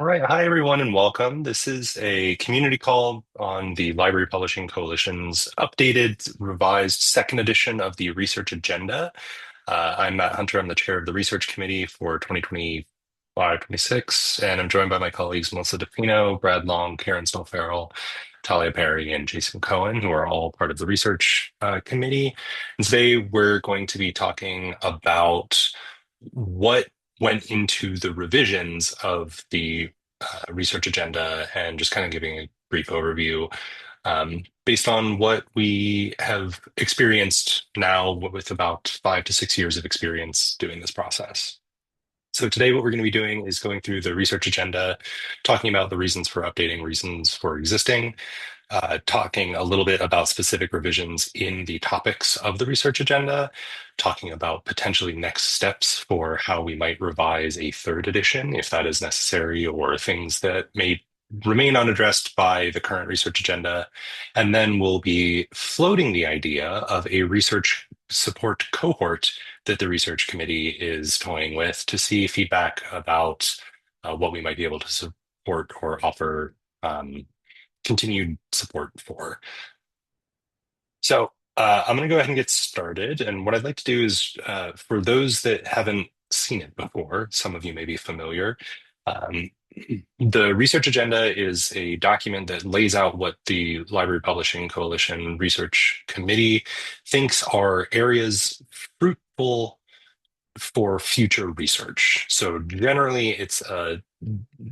All right. Hi, everyone, and welcome. This is a community call on the Library Publishing Coalition's updated, revised second edition of the research agenda. I'm Matt Hunter. I'm the chair of the research committee for 2025-26, and I'm joined by my colleagues Melissa DePino, Brad Long, Karen Snell-Farrell, Talia Perry, and Jason Cohen, who are all part of the research committee. And today we're going to be talking about what went into the revisions of the research agenda and just kind of giving a brief overview based on what we have experienced now with about 5 to 6 years of experience doing this process. So today what we're going to be doing is going through the research agenda, talking about the reasons for updating, reasons for existing, talking a little bit about specific revisions in the topics of the research agenda, talking about potentially next steps for how we might revise a third edition if that is necessary, or things that may remain unaddressed by the current research agenda. And then we'll be floating the idea of a research support cohort that the research committee is toying with to see feedback about what we might be able to support or offer continued support for. So I'm going to go ahead and get started. And what I'd like to do is, for those that haven't seen it before, some of you may be familiar. Um, the research agenda is a document that lays out what the Library Publishing Coalition Research Committee thinks are areas fruitful for future research. So generally, it's a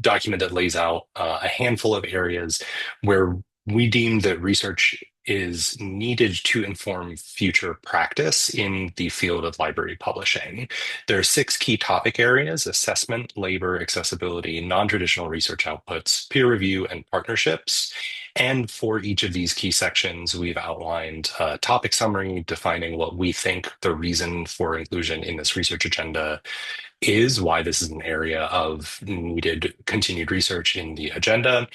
document that lays out a handful of areas where we deem that research is needed to inform future practice in the field of library publishing. There are 6 key topic areas: assessment, labor, accessibility, non-traditional research outputs, peer review, and partnerships. And for each of these key sections, we've outlined a topic summary defining what we think the reason for inclusion in this research agenda is, why this is an area of needed continued research in the agenda,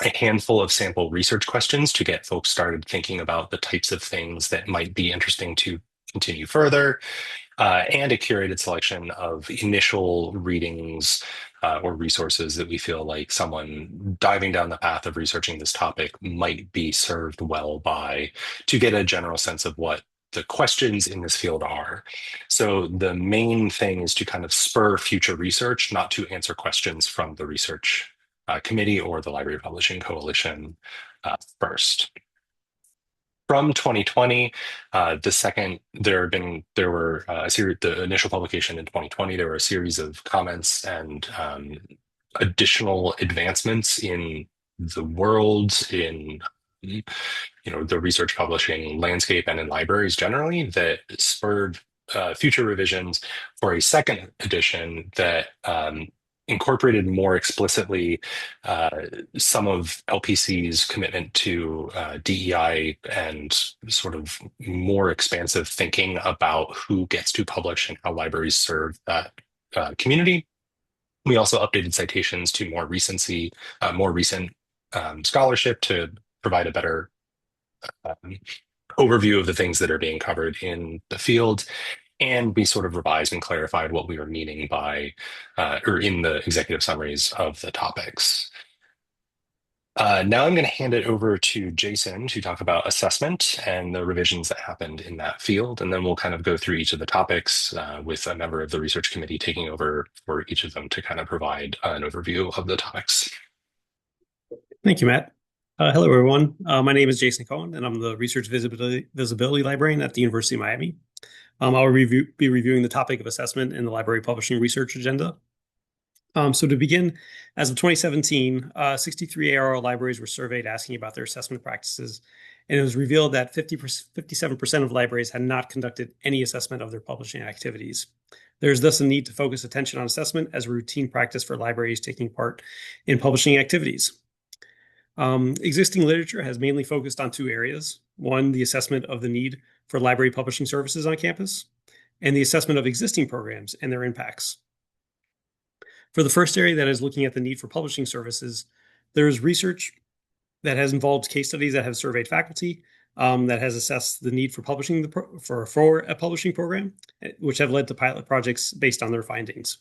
a handful of sample research questions to get folks started thinking about the types of things that might be interesting to continue further, and a curated selection of initial readings or resources that we feel like someone diving down the path of researching this topic might be served well by, to get a general sense of what the questions in this field are. So the main thing is to kind of spur future research, not to answer questions from the research committee or the Library Publishing Coalition first. From 2020, there were a series, the initial publication in 2020, there were a series of comments and additional advancements in the world, in the research publishing landscape and in libraries generally, that spurred future revisions for a second edition that incorporated more explicitly some of LPC's commitment to DEI and sort of more expansive thinking about who gets to publish and how libraries serve that community. We also updated citations to more recent scholarship to provide a better um, overview of the things that are being covered in the field. And we sort of revised and clarified what we were meaning by, or in the executive summaries of the topics. Now I'm going to hand it over to Jason to talk about assessment and the revisions that happened in that field. And then we'll kind of go through each of the topics with a member of the research committee taking over for each of them to kind of provide an overview of the topics. Thank you, Matt. Hello, everyone. My name is Jason Cohen, and I'm the Research Visibility Librarian at the University of Miami. I'll be reviewing the topic of assessment in the Library Publishing Research Agenda. So to begin, as of 2017, 63 ARL libraries were surveyed asking about their assessment practices, and it was revealed that 57% of libraries had not conducted any assessment of their publishing activities. There's thus a need to focus attention on assessment as a routine practice for libraries taking part in publishing activities. Existing literature has mainly focused on 2 areas. One, the assessment of the need for library publishing services on campus, and the assessment of existing programs and their impacts. For the first area, that is looking at the need for publishing services, there is research that has involved case studies that have surveyed faculty, that has assessed the need for publishing for a publishing program, which have led to pilot projects based on their findings.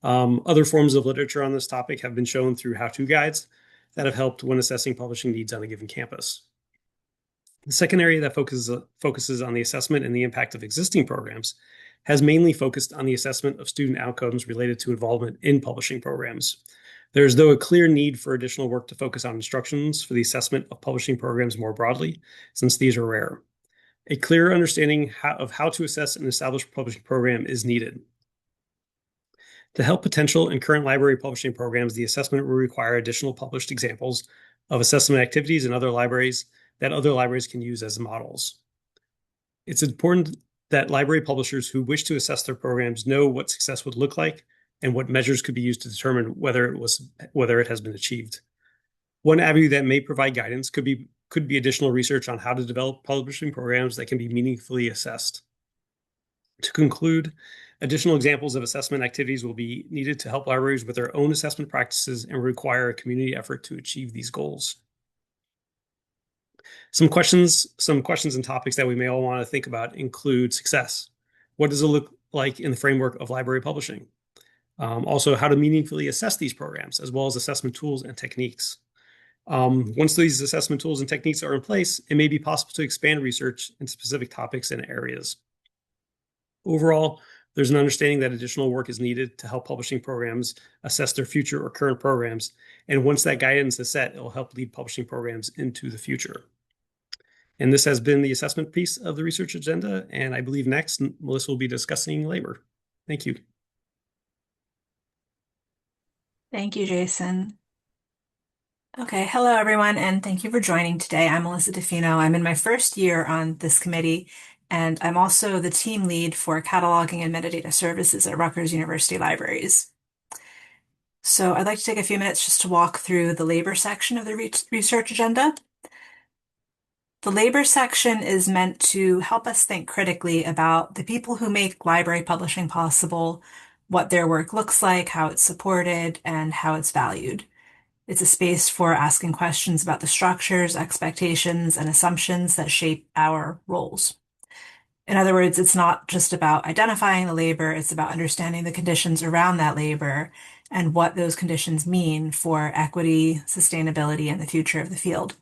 Other forms of literature on this topic have been shown through how-to guides that have helped when assessing publishing needs on a given campus. The second area that focuses on the assessment and the impact of existing programs has mainly focused on the assessment of student outcomes related to involvement in publishing programs. There is, though, a clear need for additional work to focus on instructions for the assessment of publishing programs more broadly, since these are rare. A clear understanding of how to assess an established publishing program is needed. To help potential and current library publishing programs, the assessment will require additional published examples of assessment activities in other libraries that other libraries can use as models. It's important that library publishers who wish to assess their programs know what success would look like and what measures could be used to determine whether it has been achieved. One avenue that may provide guidance could be additional research on how to develop publishing programs that can be meaningfully assessed. To conclude, additional examples of assessment activities will be needed to help libraries with their own assessment practices and require a community effort to achieve these goals. Some questions and topics that we may all want to think about include success. What does it look like in the framework of library publishing? Also, how to meaningfully assess these programs, as well as assessment tools and techniques. Once these assessment tools and techniques are in place, it may be possible to expand research in specific topics and areas. Overall, there's an understanding that additional work is needed to help publishing programs assess their future or current programs. And once that guidance is set, it will help lead publishing programs into the future. And this has been the assessment piece of the research agenda. And I believe next, Melissa will be discussing labor. Thank you. Thank you, Jason. Okay, hello everyone, and thank you for joining today. I'm Melissa DeFino. I'm in my first year on this committee, and I'm also the team lead for cataloging and metadata services at Rutgers University Libraries. So I'd like to take a few minutes just to walk through the labor section of the research agenda. The labor section is meant to help us think critically about the people who make library publishing possible, what their work looks like, how it's supported, and how it's valued. It's a space for asking questions about the structures, expectations, and assumptions that shape our roles. In other words, it's not just about identifying the labor, it's about understanding the conditions around that labor and what those conditions mean for equity, sustainability, and the future of the field.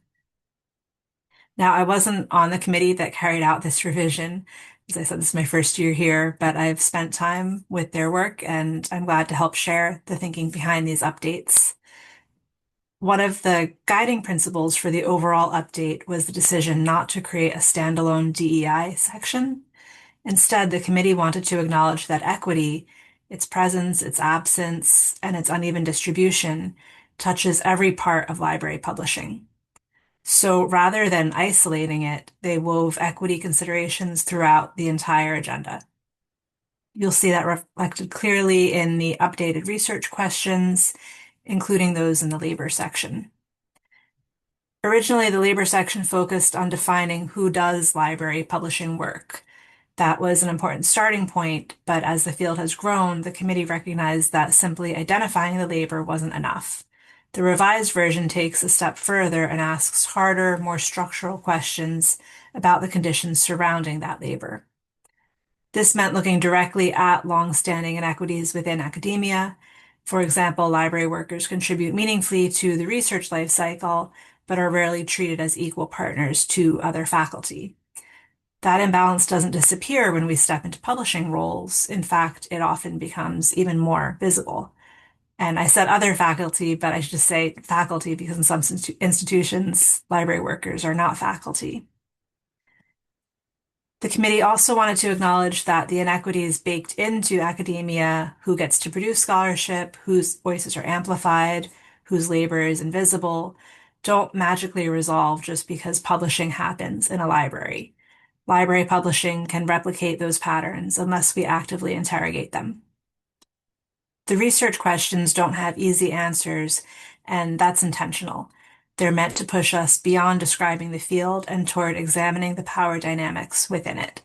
Now, I wasn't on the committee that carried out this revision. As I said, this is my first year here, but I've spent time with their work and I'm glad to help share the thinking behind these updates. One of the guiding principles for the overall update was the decision not to create a standalone DEI section. Instead, the committee wanted to acknowledge that equity, its presence, its absence, and its uneven distribution touches every part of library publishing. So rather than isolating it, they wove equity considerations throughout the entire agenda. You'll see that reflected clearly in the updated research questions, including those in the labor section. Originally, the labor section focused on defining who does library publishing work. That was an important starting point, but as the field has grown, the committee recognized that simply identifying the labor wasn't enough. The revised version takes a step further and asks harder, more structural questions about the conditions surrounding that labor. This meant looking directly at longstanding inequities within academia. For example, library workers contribute meaningfully to the research life cycle, but are rarely treated as equal partners to other faculty. That imbalance doesn't disappear when we step into publishing roles. In fact, it often becomes even more visible. And I said other faculty, but I should just say faculty because in some institutions, library workers are not faculty. The committee also wanted to acknowledge that the inequities baked into academia, who gets to produce scholarship, whose voices are amplified, whose labor is invisible, don't magically resolve just because publishing happens in a library. Library publishing can replicate those patterns unless we actively interrogate them. The research questions don't have easy answers, and that's intentional. They're meant to push us beyond describing the field and toward examining the power dynamics within it.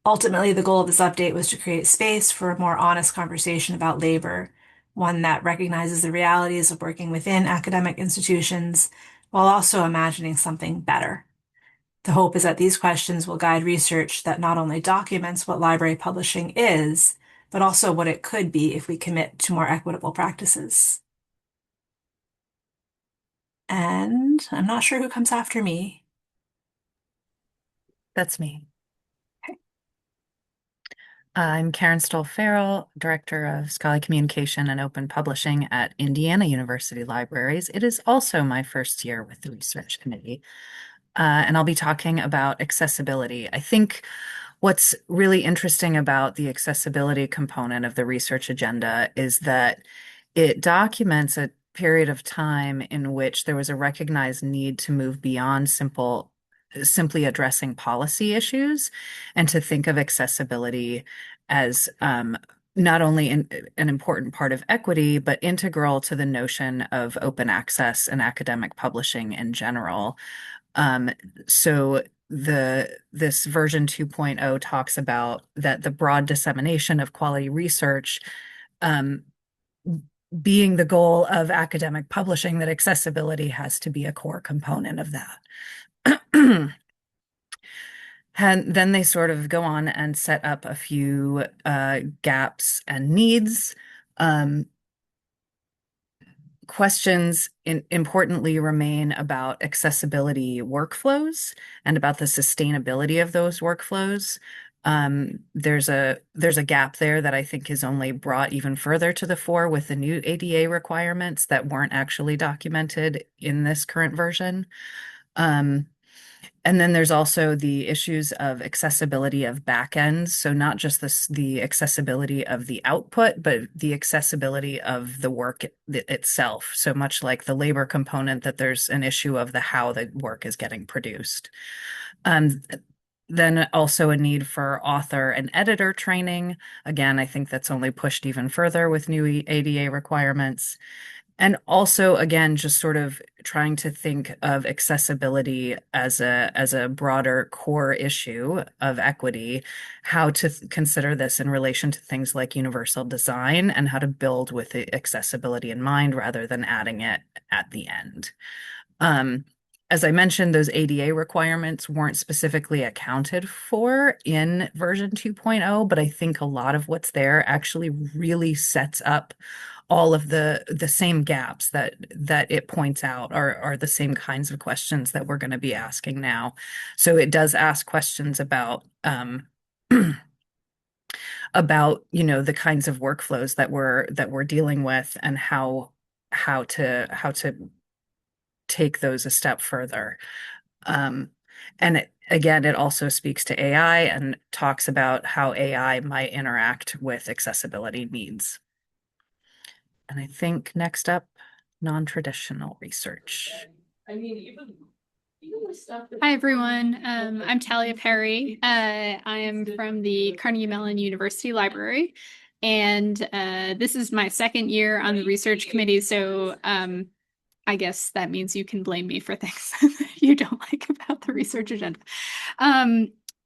Ultimately, the goal of this update was to create space for a more honest conversation about labor, one that recognizes the realities of working within academic institutions while also imagining something better. The hope is that these questions will guide research that not only documents what library publishing is, but also what it could be if we commit to more equitable practices. And I'm not sure who comes after me. That's me. I'm Karen Stoll-Farrell, Director of Scholarly Communication and Open Publishing at Indiana University Libraries. It is also my first year with the Research Committee, and I'll be talking about accessibility. I think what's really interesting about the accessibility component of the research agenda is that it documents a period of time in which there was a recognized need to move beyond simply addressing policy issues and to think of accessibility as not only an important part of equity, but integral to the notion of open access and academic publishing in general. So this version 2.0 talks about that the broad dissemination of quality research being the goal of academic publishing, that accessibility has to be a core component of that. And then they sort of go on and set up a few gaps and needs. Questions importantly remain about accessibility workflows and about the sustainability of those workflows. There's a gap there that I think is only brought even further to the fore with the new ADA requirements that weren't actually documented in this current version. And then there's also the issues of accessibility of backends. So not just the accessibility of the output, but the accessibility of the work itself. So much like the labor component, that there's an issue of how the work is getting produced. Then also a need for author and editor training. Again, I think that's only pushed even further with new ADA requirements. And also, again, just sort of trying to think of accessibility as a broader core issue of equity, how to consider this in relation to things like universal design and how to build with accessibility in mind rather than adding it at the end. As I mentioned, those ADA requirements weren't specifically accounted for in version 2.0, but I think a lot of what's there actually really sets up all of the same gaps that it points out are the same kinds of questions that we're going to be asking now. So it does ask questions about about the kinds of workflows that we're dealing with and how to take those a step further. And again, it also speaks to AI and talks about how AI might interact with accessibility needs. And I think next up, non-traditional research. Hi, everyone. I'm Talia Perry. I am from the Carnegie Mellon University Library, and this is my second year on the research committee, so I guess that means you can blame me for things you don't like about the research agenda.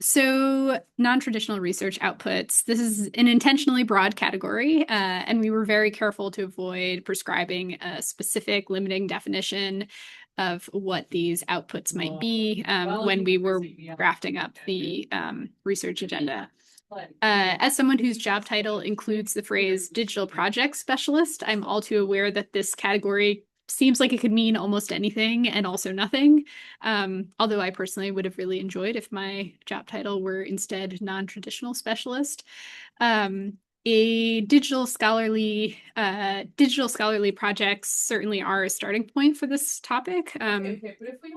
So non-traditional research outputs, this is an intentionally broad category, and we were very careful to avoid prescribing a specific limiting definition of what these outputs might be when we were drafting up the research agenda. As someone whose job title includes the phrase digital project specialist, I'm all too aware that this category seems like it could mean almost anything and also nothing. Although I personally would have really enjoyed if my job title were instead non-traditional specialist. Digital scholarly projects certainly are a starting point for this topic,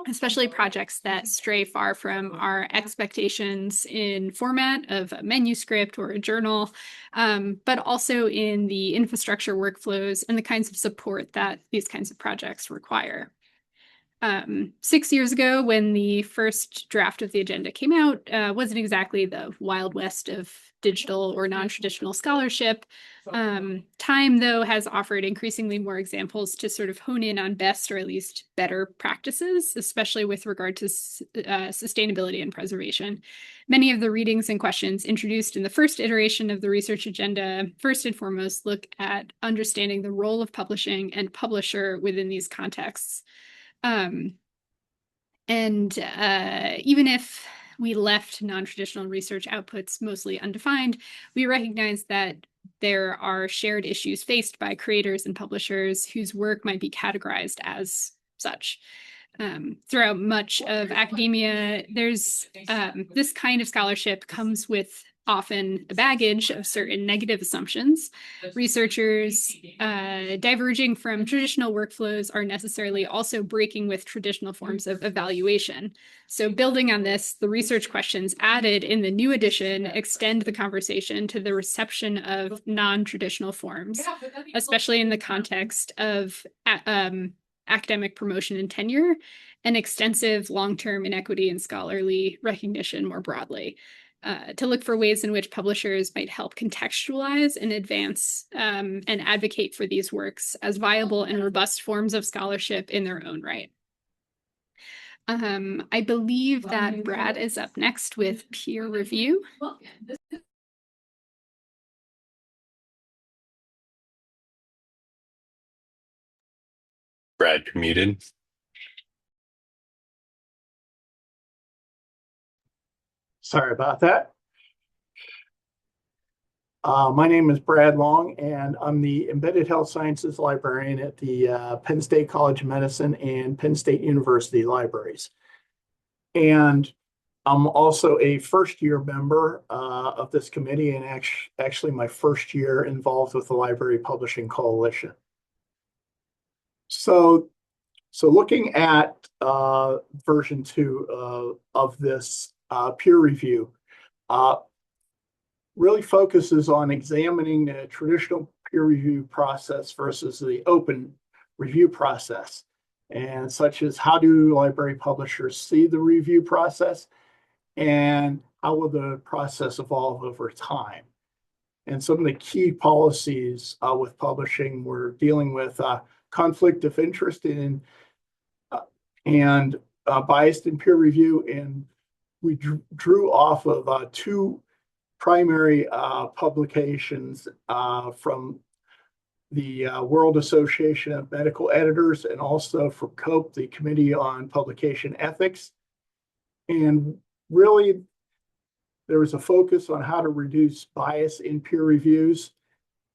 especially projects that stray far from our expectations in format of a manuscript or a journal, but also in the infrastructure workflows and the kinds of support that these kinds of projects require. 6 years ago, when the first draft of the agenda came out, wasn't exactly the Wild West of digital or non-traditional scholarship. Time, though, has offered increasingly more examples to sort of hone in on best or at least better practices, especially with regard to sustainability and preservation. Many of the readings and questions introduced in the first iteration of the research agenda, first and foremost, look at understanding the role of publishing and publisher within these contexts. And even if we left non-traditional research outputs mostly undefined, we recognize that there are shared issues faced by creators and publishers whose work might be categorized as such. Throughout much of academia, there's this kind of scholarship comes with often a baggage of certain negative assumptions. Researchers diverging from traditional workflows are necessarily also breaking with traditional forms of evaluation. So building on this, the research questions added in the new edition extend the conversation to the reception of non-traditional forms, especially in the context of academic promotion and tenure, and extensive long-term inequity and scholarly recognition more broadly. To look for ways in which publishers might help contextualize and advance and advocate for these works as viable and robust forms of scholarship in their own right. I believe that Brad is up next with peer review. Brad, you're muted. Sorry about that. My name is Brad Long, and I'm the Embedded Health Sciences Librarian at the Penn State College of Medicine and Penn State University Libraries. And I'm also a first-year member of this committee, and actually my first year involved with the Library Publishing Coalition. So looking at version 2 of this peer review, really focuses on examining the traditional peer review process versus the open review process, and such as how do library publishers see the review process and how will the process evolve over time. And some of the key policies with publishing, we're dealing with conflict of interest and biased in peer review, and we drew off of 2 primary publications from the World Association of Medical Editors and also from COPE, the Committee on Publication Ethics. And really, there was a focus on how to reduce bias in peer reviews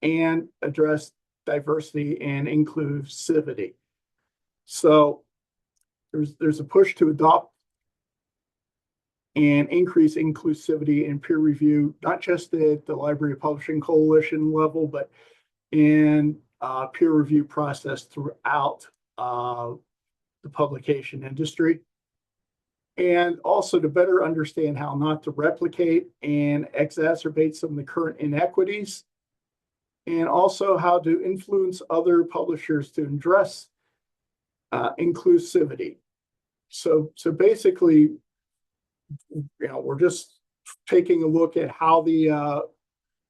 and address diversity and inclusivity. So there's a push to adopt and increase inclusivity in peer review, not just at the Library Publishing Coalition level, but in peer review process throughout the publication industry. And also to better understand how not to replicate and exacerbate some of the current inequities, and also how to influence other publishers to address inclusivity. So basically, we're just taking a look at how the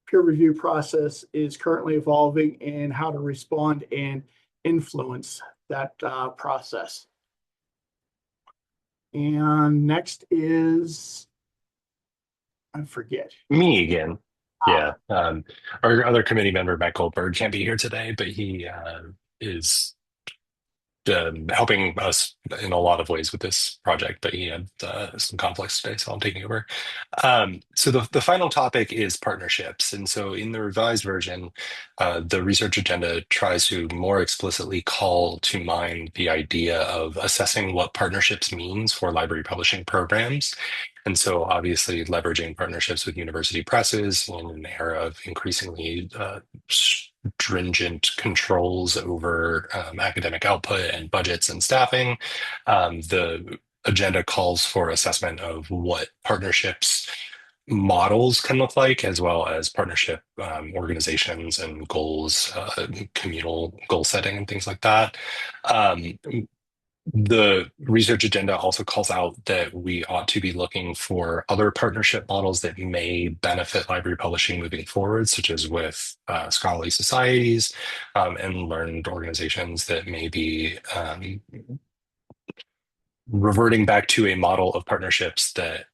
peer review process is currently evolving and how to respond and influence that process. And next is, I forget. Me again. Yeah. Our other committee member, Matt Goldberg, can't be here today, but he is helping us in a lot of ways with this project, but he had some conflicts today, so I'm taking over. So the final topic is partnerships. And so in the revised version, the research agenda tries to more explicitly call to mind the idea of assessing what partnerships means for library publishing programs. And so obviously leveraging partnerships with university presses in an era of increasingly stringent controls over academic output and budgets and staffing. The agenda calls for assessment of what partnerships models can look like, as well as partnership organizations and goals, communal goal setting and things like that. The research agenda also calls out that we ought to be looking for other partnership models that may benefit library publishing moving forward, such as with scholarly societies and learned organizations that may be reverting back to a model of partnerships that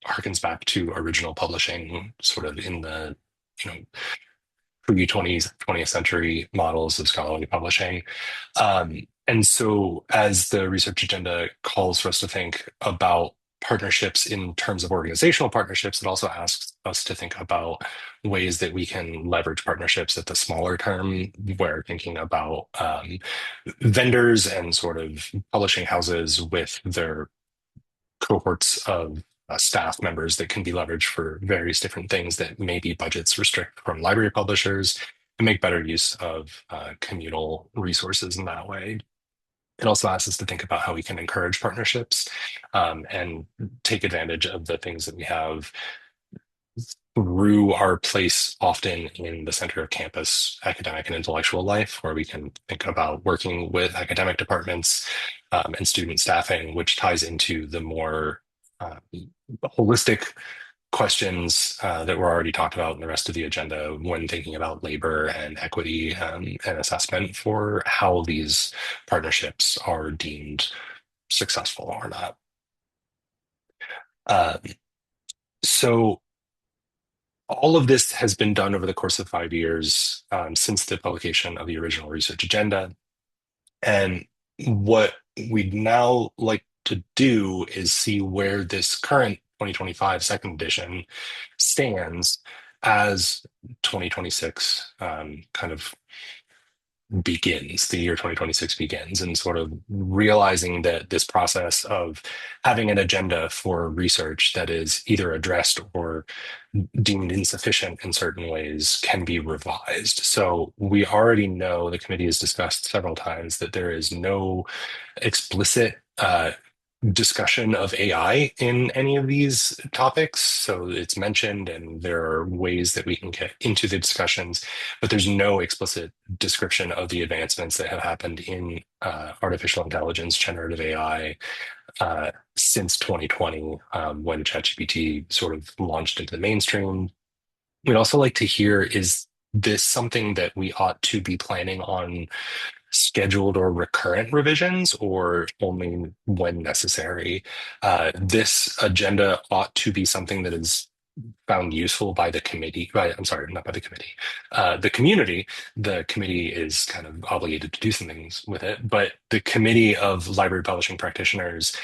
harkens back to original publishing, sort of in the pre-20th century models of scholarly publishing. And so, as the research agenda calls for us to think about partnerships in terms of organizational partnerships, it also asks us to think about ways that we can leverage partnerships at the smaller term, where thinking about vendors and sort of publishing houses with their cohorts of staff members that can be leveraged for various different things that maybe budgets restrict from library publishers, and make better use of communal resources in that way. It also asks us to think about how we can encourage partnerships and take advantage of the things that we have through our place often in the center of campus academic and intellectual life, where we can think about working with academic departments and student staffing, which ties into the more holistic questions that were already talked about in the rest of the agenda when thinking about labor and equity and assessment for how these partnerships are deemed successful or not. Uh, so all of this has been done over the course of 5 years since the publication of the original research agenda. And what we'd now like to do is see where this current 2025 second edition stands as 2026 kind of begins, the year 2026 begins, and sort of realizing that this process of having an agenda for research that is either addressed or deemed insufficient in certain ways can be revised. So we already know, the committee has discussed several times, that there is no explicit discussion of AI in any of these topics. So it's mentioned, and there are ways that we can get into the discussions, but there's no explicit description of the advancements that have happened in artificial intelligence, generative AI, since 2020, when ChatGPT sort of launched into the mainstream. We'd also like to hear, is this something that we ought to be planning on scheduled or recurrent revisions, or only when necessary? This agenda ought to be something that is found useful by the committee. I'm sorry, not by the committee. The community. The committee is kind of obligated to do some things with it, but the committee of library publishing practitioners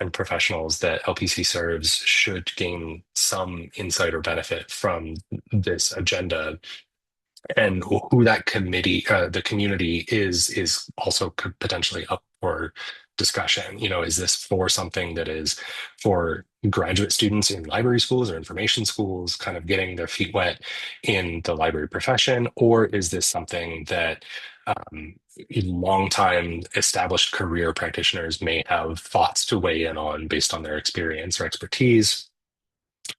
and professionals that LPC serves should gain some insight or benefit from this agenda, and who that committee, the community is also potentially up for discussion. You know, is this for something that is for graduate students in library schools or information schools, kind of getting their feet wet in the library profession, or is this something that long-time established career practitioners may have thoughts to weigh in on based on their experience or expertise?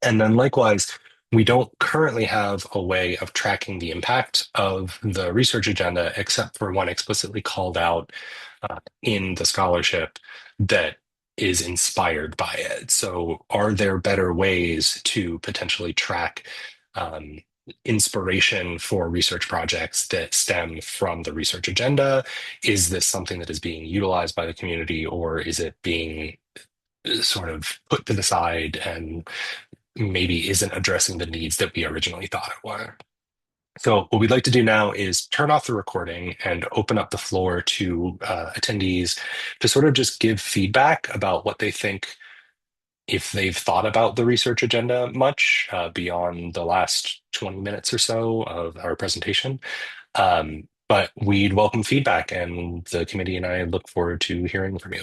And then likewise, we don't currently have a way of tracking the impact of the research agenda, except for one explicitly called out in the scholarship that is inspired by it. So are there better ways to potentially track inspiration for research projects that stem from the research agenda? Is this something that is being utilized by the community, or is it being sort of put to the side and maybe isn't addressing the needs that we originally thought it were? So what we'd like to do now is turn off the recording and open up the floor to attendees to sort of just give feedback about what they think, if they've thought about the research agenda much beyond the last 20 minutes or so of our presentation. But we'd welcome feedback, and the committee and I look forward to hearing from you.